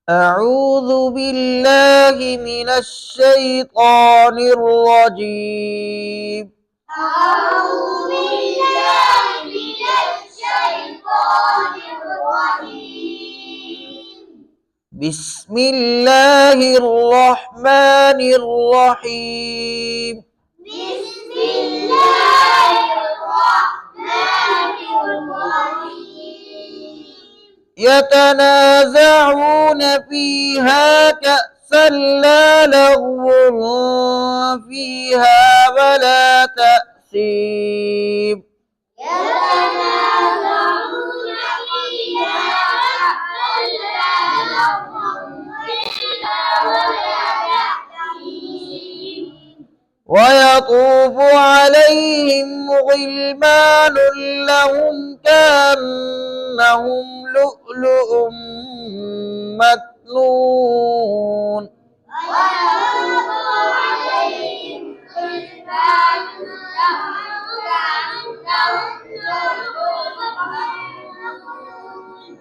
أعوذ بالله من الشيطان الرجيم. أعوذ بالله من الشيطان الرجيم. بسم الله الرحمن الرحيم. بسم الله الرحمن الرحيم. يتنازعون فيها كأسا لا لغو فيها ولا تأثيم. يتنازعون فيها كأسا لا لغو فيها ولا تأثيم. ويطوف عليهم غلمان لهم كأنهم لؤلؤ مكنون. ويطوف عليهم غلمان لهم كأنهم لؤلؤ مكنون.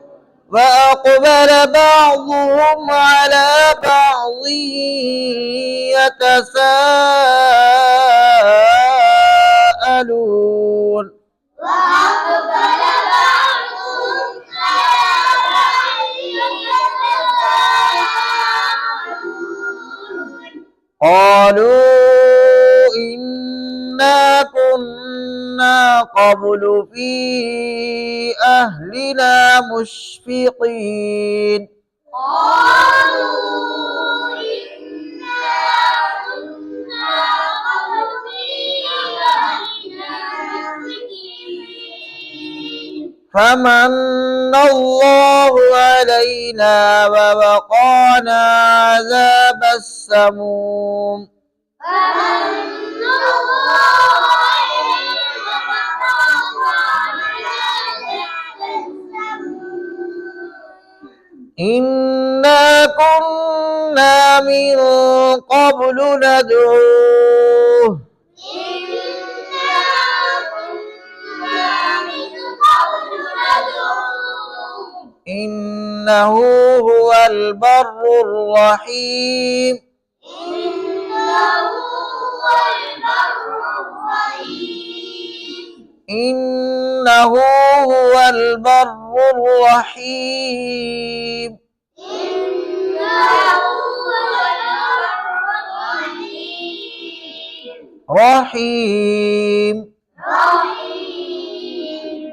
وأقبل بعضهم على بعض يتساءلون. وأقبل بعضهم على بعض يتساءلون. قالوا إنا كنا قبل في أهلنا مشفقين. قالوا إنا كنا قبل في أهلنا مشفقين. فمن الله علينا ووقانا عذاب السموم. فمن الله علينا ووقانا عذاب السموم. إنا كنا من قبل ندعوه إنا كنا من قبل ندعوه. إنه هو البر الرحيم. إنه هو البر الرحيم. إنه هو البر الرحيم. إنه هو البر الرحيم. رحيم. رحيم.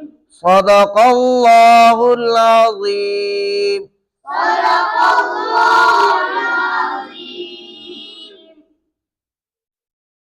صدق الله العظيم. صدق الله